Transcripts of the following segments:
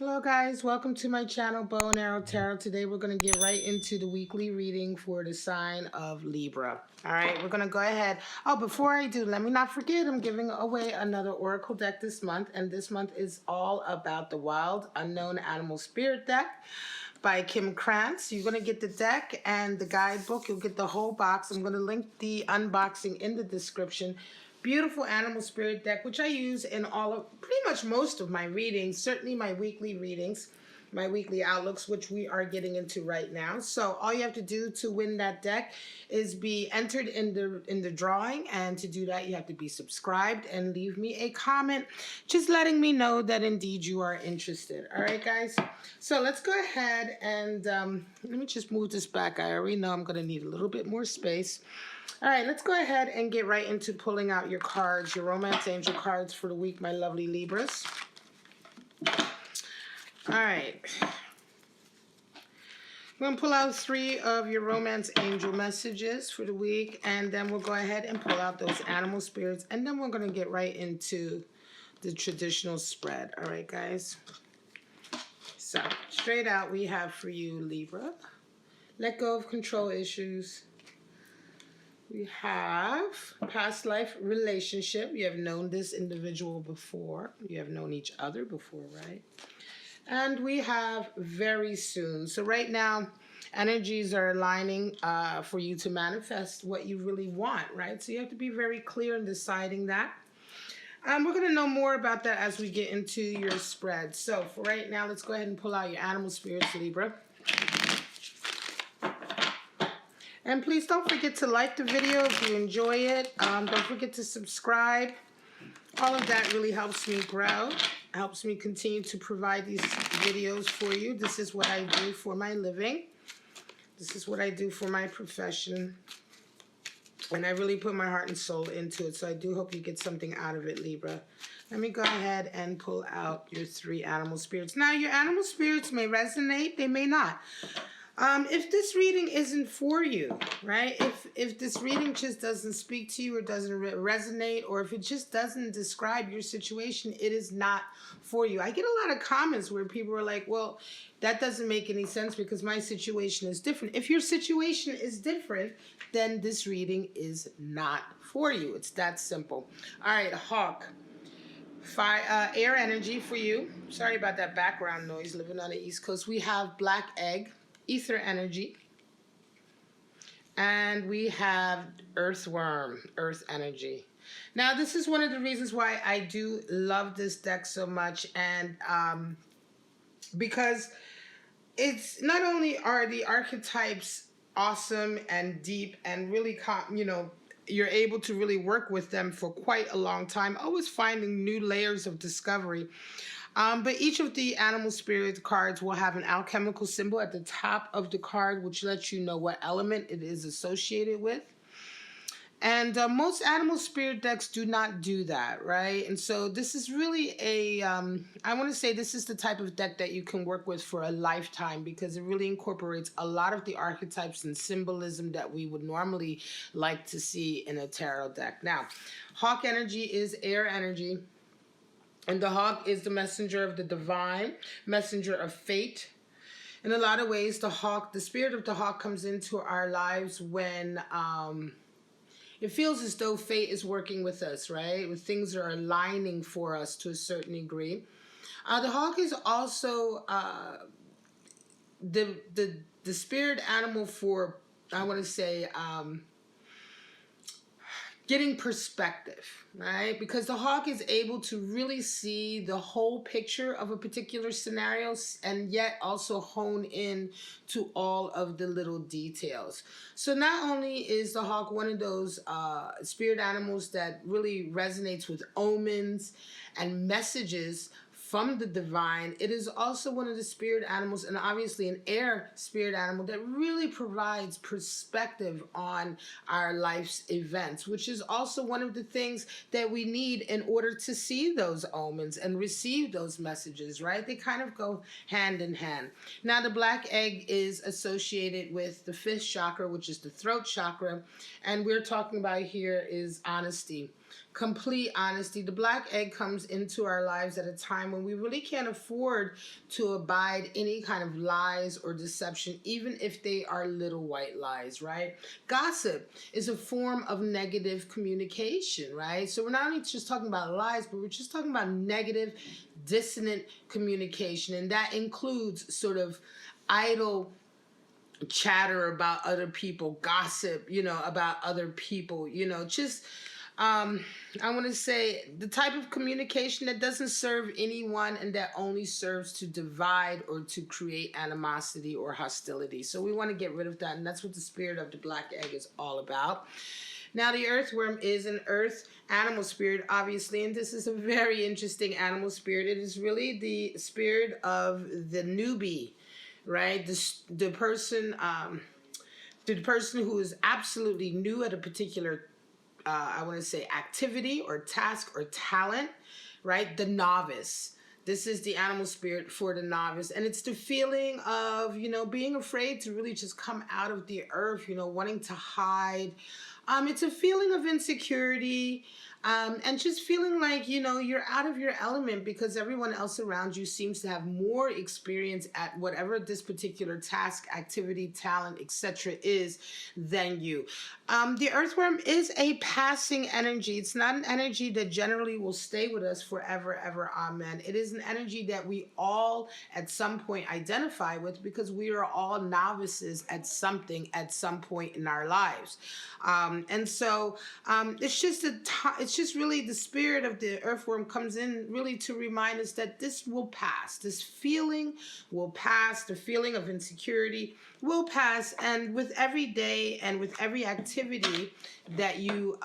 Hello guys, welcome to my channel, Bow and Arrow Tarot. Today we're going to get right into the weekly reading for the sign of Libra. Alright, we're going to go ahead. Oh, before I do, let me not forget, I'm giving away another Oracle deck this month. And this month is all about the Wild Unknown Animal Spirit deck by Kim Krantz. You're going to get the deck and the guidebook. You'll get the whole box. I'm going to link the unboxing in the description. Beautiful animal spirit deck, which I use in pretty much most of my readings, certainly my weekly readings, my weekly outlooks, which we are getting into right now. So all you have to do to win that deck is be entered in the drawing, and to do that you have to be subscribed and leave me a comment just letting me know that indeed you are interested. All right, guys, so let's go ahead and let me just move this back. I already know I'm going to need a little bit more space. All right, let's go ahead and get right into pulling out your cards, your romance angel cards for the week, my lovely Libras. All right. I'm going to pull out 3 of your romance angel messages for the week, and then we'll go ahead and pull out those animal spirits, and then we're going to get right into the traditional spread. All right, guys. So, straight out, we have for you, Libra. Let go of control issues. We have past life relationship. You have known this individual before. You have known each other before, right? And we have very soon. So right now, energies are aligning for you to manifest what you really want, right? So you have to be very clear in deciding that. We're going to know more about that as we get into your spread. So for right now, let's go ahead and pull out your animal spirits, Libra. And please don't forget to like the video if you enjoy it. Don't forget to subscribe. All of that really helps me grow, helps me continue to provide these videos for you. This is what I do for my living. This is what I do for my profession. And I really put my heart and soul into it. So I do hope you get something out of it, Libra. Let me go ahead and pull out your 3 animal spirits. Now, your animal spirits may resonate. They may not. If this reading isn't for you, right? If this reading just doesn't speak to you or doesn't resonate, or if it just doesn't describe your situation, it is not for you. I get a lot of comments where people are like, well, that doesn't make any sense because my situation is different. If your situation is different, then this reading is not for you. It's that simple. All right, Hawk. Air energy for you. Sorry about that background noise, living on the East Coast. We have black egg. Ether energy, and we have earthworm, earth energy. Now, this is one of the reasons why I do love this deck so much, and because it's not only are the archetypes awesome and deep and really, you're able to really work with them for quite a long time, always finding new layers of discovery. But each of the animal spirit cards will have an alchemical symbol at the top of the card, which lets you know what element it is associated with. And most animal spirit decks do not do that, right? And so this is really I want to say this is the type of deck that you can work with for a lifetime, because it really incorporates a lot of the archetypes and symbolism that we would normally like to see in a tarot deck. Now, Hawk energy is air energy. And the hawk is the messenger of the divine, messenger of fate. In a lot of ways, the spirit of the hawk comes into our lives when it feels as though fate is working with us, right? When things are aligning for us to a certain degree. The hawk is also the spirit animal for, I want to say, getting perspective, right? Because the hawk is able to really see the whole picture of a particular scenario and yet also hone in to all of the little details. So not only is the hawk one of those spirit animals that really resonates with omens and messages from the divine, it is also one of the spirit animals, and obviously an air spirit animal, that really provides perspective on our life's events, which is also one of the things that we need in order to see those omens and receive those messages, right? They kind of go hand in hand. Now, the black egg is associated with the 5th chakra, which is the throat chakra, and we're talking about here is honesty. Complete honesty. The black egg comes into our lives at a time when we really can't afford to abide any kind of lies or deception, even if they are little white lies, right? Gossip is a form of negative communication, right? So we're not only just talking about lies, but we're just talking about negative, dissonant communication. And that includes sort of idle chatter about other people, gossip, about other people, just I want to say the type of communication that doesn't serve anyone and that only serves to divide or to create animosity or hostility. So we want to get rid of that, and that's what the spirit of the black egg is all about. Now, the earthworm is an earth animal spirit, obviously, and this is a very interesting animal spirit. It is really the spirit of the newbie, right? The person who is absolutely new at a particular I want to say activity or task or talent, right? The novice. This is the animal spirit for the novice. And it's the feeling of, being afraid to really just come out of the earth, wanting to hide. It's a feeling of insecurity. And just feeling like, you're out of your element because everyone else around you seems to have more experience at whatever this particular task, activity, talent, etc. is than you. The earthworm is a passing energy. It's not an energy that generally will stay with us forever, ever, amen. It is an energy that we all at some point identify with because we are all novices at something at some point in our lives. And so it's just really the spirit of the earthworm comes in really to remind us that this will pass. This feeling will pass. The feeling of insecurity will pass. And with every day and with every activity that you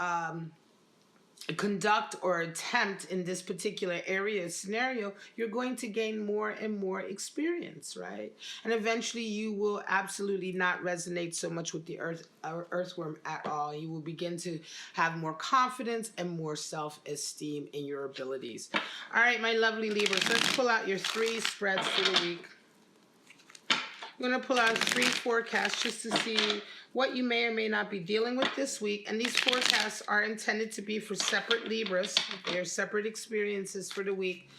conduct or attempt in this particular area scenario, you're going to gain more and more experience, right? And eventually you will absolutely not resonate so much with the earthworm at all. You will begin to have more confidence and more self-esteem in your abilities. All right, my lovely Libras, let's pull out your 3 spreads for the week. I'm going to pull out 3 forecasts just to see what you may or may not be dealing with this week. And these forecasts are intended to be for separate Libras. They are separate experiences for the week.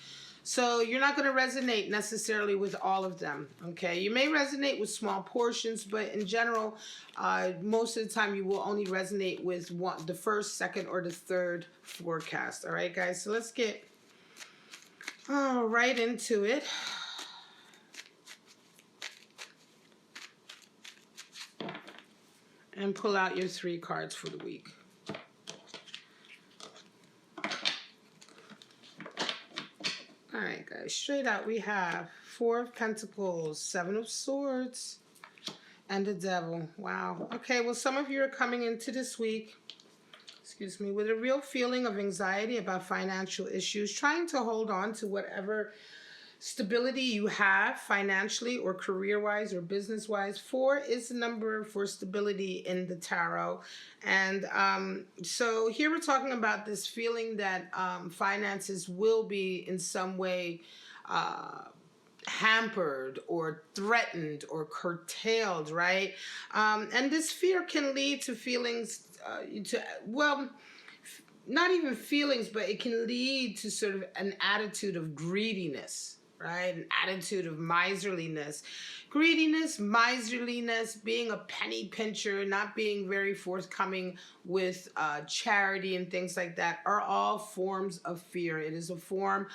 So you're not going to resonate necessarily with all of them, okay? You may resonate with small portions, but in general, most of the time you will only resonate with the first, second, or the third forecast. All right, guys? So let's get right into it. And pull out your 3 cards for the week. All right, guys. Straight out, we have 4 of Pentacles, 7 of Swords, and the Devil. Wow. Okay, well, some of you are coming into this week, with a real feeling of anxiety about financial issues, trying to hold on to whatever stability you have financially or career-wise or business-wise. 4 is the number for stability in the tarot. And so here we're talking about this feeling that finances will be in some way hampered or threatened or curtailed, right? And this fear can lead to feelings, not even feelings, but it can lead to sort of an attitude of greediness, right? An attitude of miserliness. Greediness, miserliness, being a penny pincher, not being very forthcoming with charity and things like that are all forms of fear. It is a form,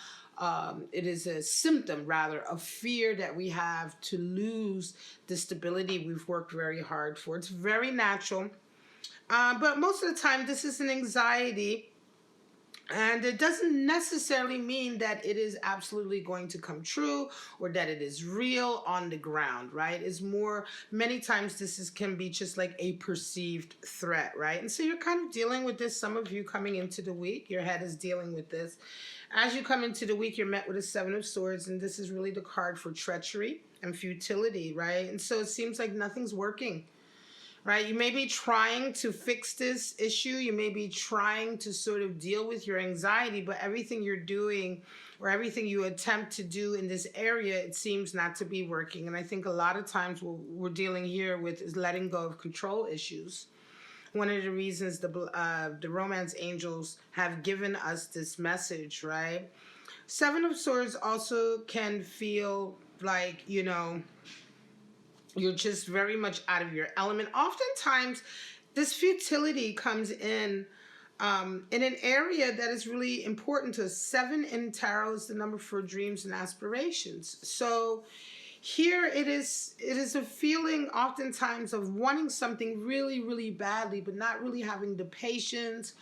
it is a symptom, rather, of fear that we have to lose the stability we've worked very hard for. It's very natural. But most of the time, this is an anxiety. And it doesn't necessarily mean that it is absolutely going to come true or that it is real on the ground, right? It's more, many times this can be just like a perceived threat, right? And so you're kind of dealing with this. Some of you coming into the week, your head is dealing with this. As you come into the week, you're met with a 7 of Swords, and this is really the card for treachery and futility, right? And so it seems like nothing's working. Right? You may be trying to fix this issue. You may be trying to sort of deal with your anxiety, but everything you're doing or everything you attempt to do in this area, it seems not to be working. And I think a lot of times what we're dealing here with is letting go of control issues. One of the reasons the romance angels have given us this message, right? Seven of Swords also can feel like, you know, you're just very much out of your element. Oftentimes, this futility comes in an area that is really important to us. 7 in tarot is the number for dreams and aspirations. So here it is a feeling oftentimes of wanting something really, really badly, but not really having the patience,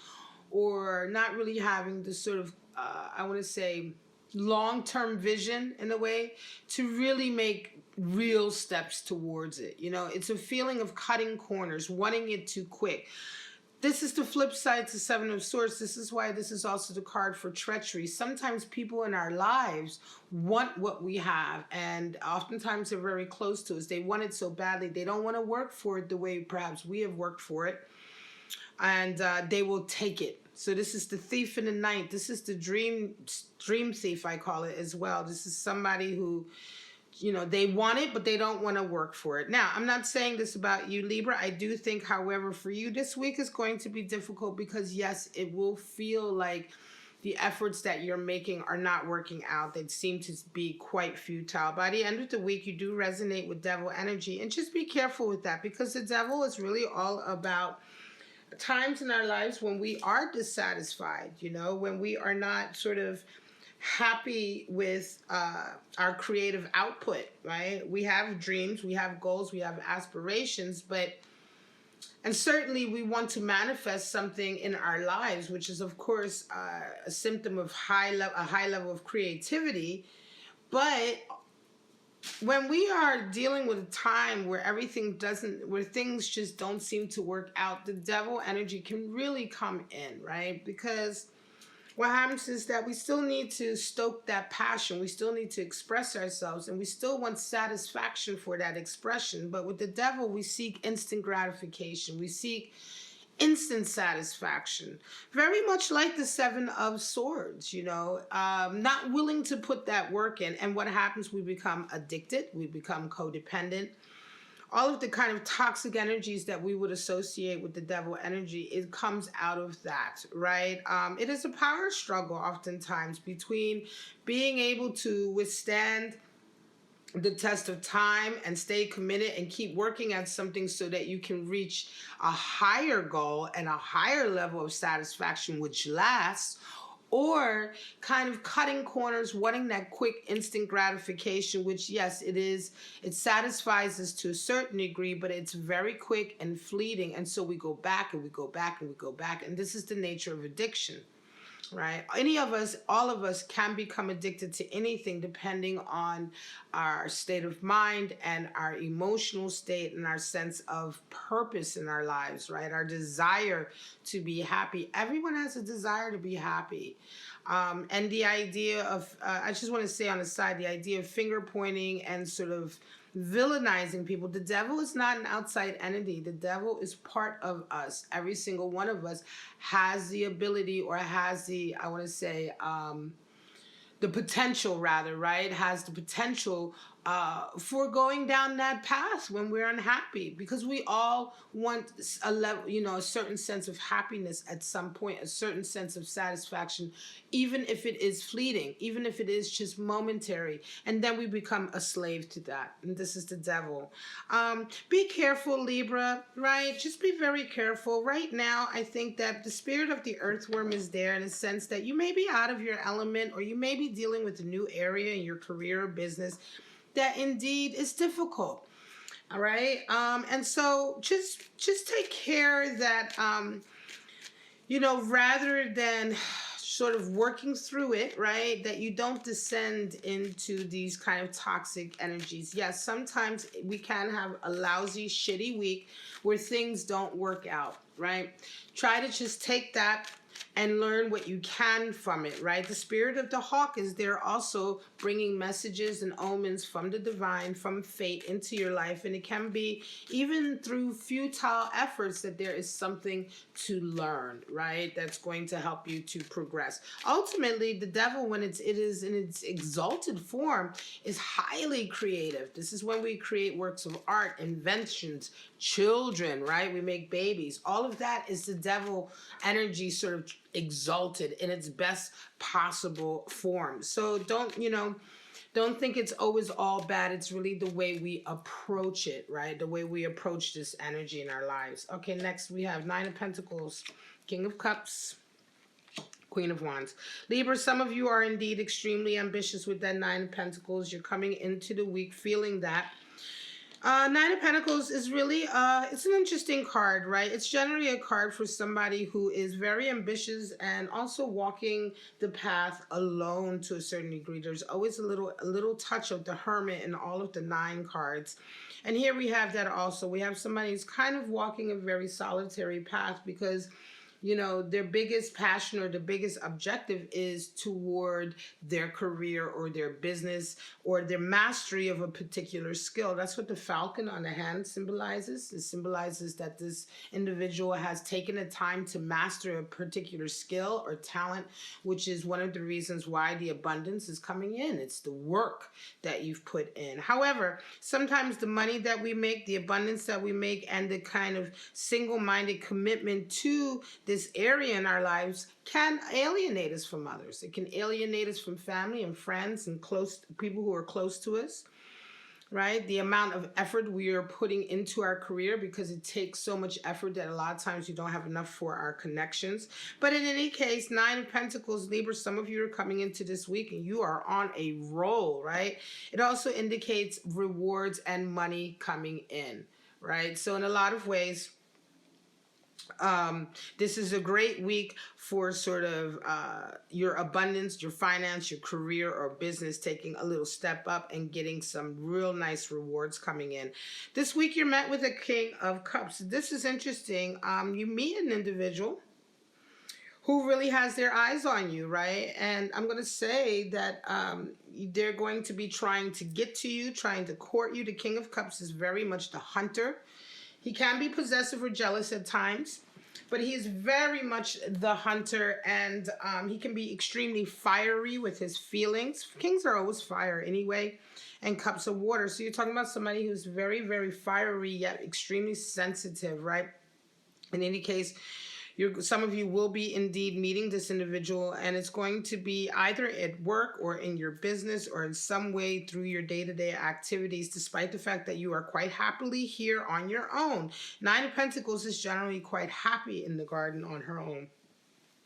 or not really having the sort of, I want to say, long-term vision in a way to really make real steps towards it. You know, it's a feeling of cutting corners, wanting it too quick. This is the flip side to 7 of Swords. This is why this is also the card for treachery. Sometimes people in our lives want what we have, and oftentimes they're very close to us. They want it so badly. They don't want to work for it the way perhaps we have worked for it, and they will take it. So this is the thief in the night. This is the dream thief, I call it as well. This is somebody who, you know, they want it, but they don't want to work for it. Now, I'm not saying this about you, Libra. I do think, however, for you this week is going to be difficult because, yes, it will feel like the efforts that you're making are not working out. They seem to be quite futile. By the end of the week, you do resonate with devil energy. And just be careful with that, because the devil is really all about times in our lives when we are dissatisfied, you know, when we are not sort of happy with our creative output, right? We have dreams, we have goals, we have aspirations, and certainly we want to manifest something in our lives, which is of course a symptom of a high level of creativity. But when we are dealing with a time where where things just don't seem to work out, the devil energy can really come in, right? Because what happens is that we still need to stoke that passion. We still need to express ourselves, and we still want satisfaction for that expression. But with the devil, we seek instant gratification. We seek instant satisfaction. Very much like the 7 of Swords, you know, not willing to put that work in. And what happens? We become addicted. We become codependent. All of the kind of toxic energies that we would associate with the devil energy, it comes out of that, right? It is a power struggle oftentimes between being able to withstand the test of time and stay committed and keep working at something so that you can reach a higher goal and a higher level of satisfaction which lasts, or kind of cutting corners, wanting that quick instant gratification, which, yes, it satisfies us to a certain degree, but it's very quick and fleeting. And so we go back and we go back and we go back. And this is the nature of addiction, right? Any of us, all of us can become addicted to anything depending on our state of mind and our emotional state and our sense of purpose in our lives, right? Our desire to be happy. Everyone has a desire to be happy. And the idea of, I just want to say on the side, the idea of finger pointing and sort of villainizing people. The devil is not an outside entity. The devil is part of us. Every single one of us has the ability, or has the, I want to say, the potential rather, right? Has the potential for going down that path when we're unhappy, because we all want a level, you know, a certain sense of happiness at some point, a certain sense of satisfaction, even if it is fleeting, even if it is just momentary, and then we become a slave to that. And this is the devil. Be careful, Libra, right? Just be very careful. Right now, I think that the spirit of the earthworm is there in a sense that you may be out of your element, or you may be dealing with a new area in your career or business that indeed is difficult. All right. And so just take care that, you know, rather than sort of working through it, right, that you don't descend into these kind of toxic energies. Yes, sometimes we can have a lousy, shitty week where things don't work out, right? Try to just take that and learn what you can from it, right? The spirit of the hawk is there also bringing messages and omens from the divine, from fate into your life. And it can be even through futile efforts that there is something to learn, right? That's going to help you to progress. Ultimately, the devil, when it is in its exalted form, is highly creative. This is when we create works of art, inventions, children, right? We make babies. All of that is the devil energy sort of exalted in its best possible form. So don't, don't think it's always all bad. It's really the way we approach it, right? The way we approach this energy in our lives. Okay, next we have Nine of Pentacles, King of Cups, Queen of Wands. Libra, some of you are indeed extremely ambitious with that Nine of Pentacles. You're coming into the week feeling that. Nine of Pentacles is really, it's an interesting card, right? It's generally a card for somebody who is very ambitious and also walking the path alone to a certain degree. There's always a little touch of the Hermit in all of the 9 cards. And here we have that also. We have somebody who's kind of walking a very solitary path because their biggest passion or the biggest objective is toward their career or their business or their mastery of a particular skill. That's what the falcon on the hand symbolizes. It symbolizes that this individual has taken the time to master a particular skill or talent, which is one of the reasons why the abundance is coming in. It's the work that you've put in. However, sometimes the money that we make, the abundance that we make, and the kind of single-minded commitment to this area in our lives can alienate us from others. It can alienate us from family and friends and close people who are close to us, right? The amount of effort we are putting into our career, because it takes so much effort that a lot of times you don't have enough for our connections. But in any case, Nine of Pentacles, Libra, some of you are coming into this week and you are on a roll, right? It also indicates rewards and money coming in, right? So in a lot of ways, this is a great week for sort of your abundance, your finance, your career or business taking a little step up and getting some real nice rewards coming in. This week you're met with a King of Cups. This is interesting. You meet an individual who really has their eyes on you, right? And I'm going to say that they're going to be trying to get to you, trying to court you. The King of Cups is very much the hunter. He can be possessive or jealous at times, but he is very much the hunter, and he can be extremely fiery with his feelings. Kings are always fire anyway, and cups of water. So you're talking about somebody who's very, very fiery, yet extremely sensitive, right? In any case, some of you will be indeed meeting this individual, and it's going to be either at work or in your business or in some way through your day-to-day activities, despite the fact that you are quite happily here on your own. Nine of Pentacles is generally quite happy in the garden on her own.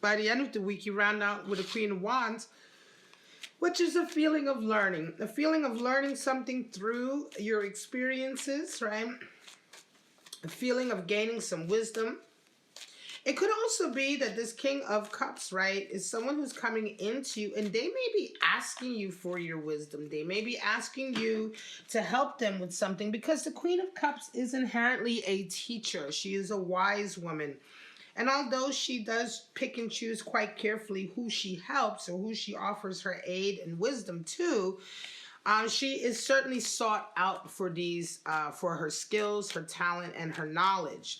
By the end of the week, you round out with a Queen of Wands, which is a feeling of learning something through your experiences, right? A feeling of gaining some wisdom. It could also be that this King of Cups, right, is someone who's coming into you and they may be asking you for your wisdom. They may be asking you to help them with something, because the Queen of Cups is inherently a teacher. She is a wise woman. And although she does pick and choose quite carefully who she helps or who she offers her aid and wisdom to, she is certainly sought out for these, for her skills, her talent, and her knowledge.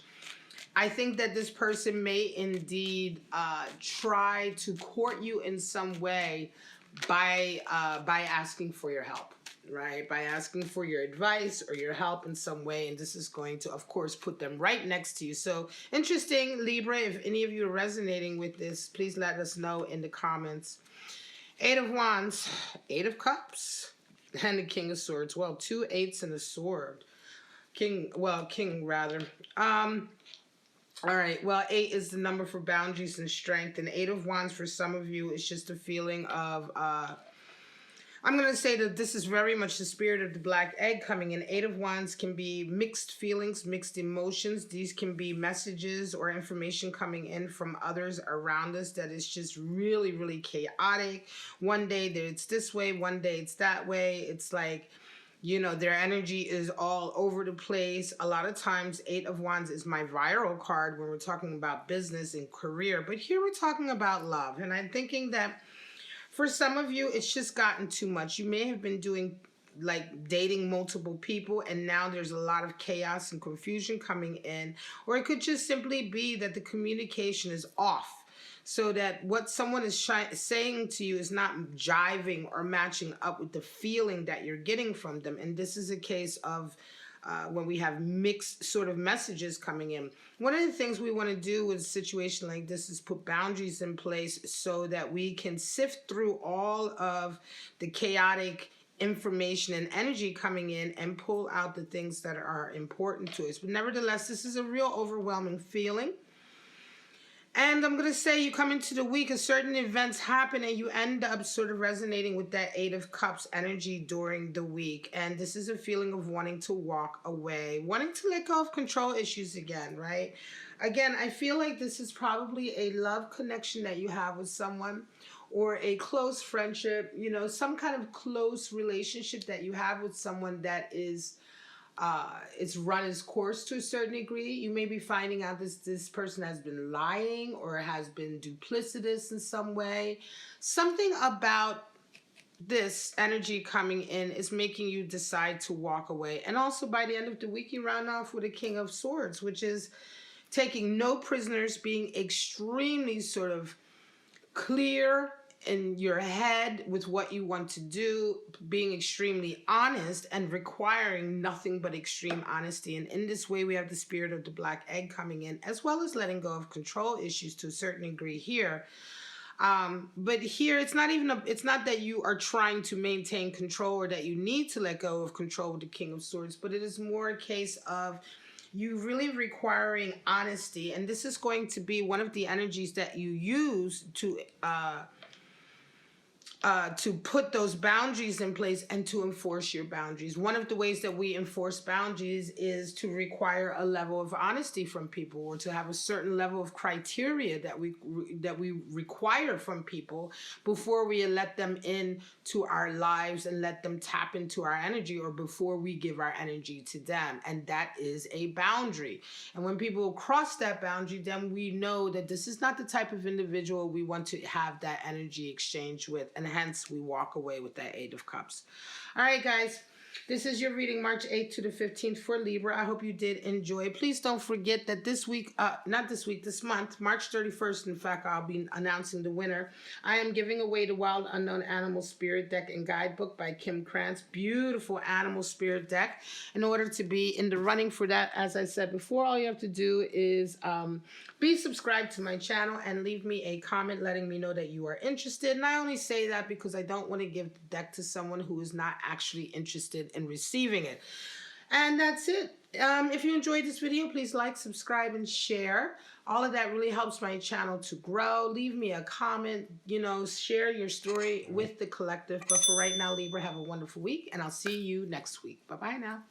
I think that this person may indeed try to court you in some way by asking for your help, right? By asking for your advice or your help in some way. And this is going to, of course, put them right next to you. So interesting, Libra. If any of you are resonating with this, please let us know in the comments. Eight of Wands, Eight of Cups, and the King of Swords. Well, 2 8s and a sword. King rather. All right, well, 8 is the number for boundaries and strength, and 8 of Wands for some of you is just a feeling of, I'm going to say that this is very much the spirit of the black egg coming in. 8 of Wands can be mixed feelings, mixed emotions. These can be messages or information coming in from others around us that is just really, really chaotic. One day it's this way, one day it's that way. It's like, their energy is all over the place. A lot of times, 8 of Wands is my viral card when we're talking about business and career. But here we're talking about love. And I'm thinking that for some of you, it's just gotten too much. You may have been dating multiple people, and now there's a lot of chaos and confusion coming in. Or it could just simply be that the communication is off, so that what someone is saying to you is not jiving or matching up with the feeling that you're getting from them. And this is a case of when we have mixed sort of messages coming in. One of the things we want to do with a situation like this is put boundaries in place so that we can sift through all of the chaotic information and energy coming in and pull out the things that are important to us. But nevertheless, this is a real overwhelming feeling. And I'm going to say you come into the week and certain events happen and you end up sort of resonating with that 8 of Cups energy during the week. And this is a feeling of wanting to walk away, wanting to let go of control issues again, right? Again, I feel like this is probably a love connection that you have with someone, or a close friendship, you know, some kind of close relationship that you have with someone that is it's run its course to a certain degree. You may be finding out this person has been lying or has been duplicitous in some way. Something about this energy coming in is making you decide to walk away. And also by the end of the week, you round off with a King of Swords, which is taking no prisoners, being extremely sort of clear in your head with what you want to do, being extremely honest and requiring nothing but extreme honesty. And in this way, we have the spirit of the black egg coming in, as well as letting go of control issues to a certain degree here. But here, it's not that you are trying to maintain control or that you need to let go of control with the King of Swords, but it is more a case of you really requiring honesty. And this is going to be one of the energies that you use to put those boundaries in place and to enforce your boundaries. One of the ways that we enforce boundaries is to require a level of honesty from people, or to have a certain level of criteria that we require from people before we let them into our lives and let them tap into our energy, or before we give our energy to them. And that is a boundary. And when people cross that boundary, then we know that this is not the type of individual we want to have that energy exchange with, and hence we walk away with that 8 of Cups. All right, guys. This is your reading, March 8th to the 15th for Libra. I hope you did enjoy. Please don't forget that this month, March 31st, in fact, I'll be announcing the winner. I am giving away the Wild Unknown Animal Spirit Deck and Guidebook by Kim Krantz. Beautiful animal spirit deck. In order to be in the running for that, as I said before, all you have to do is be subscribed to my channel and leave me a comment letting me know that you are interested. And I only say that because I don't want to give the deck to someone who is not actually interested in receiving it. And that's it. If you enjoyed this video, please like, subscribe, and share. All of that really helps my channel to grow. Leave me a comment, you know, share your story with the collective. But for right now, Libra, have a wonderful week, and I'll see you next week. Bye-bye now.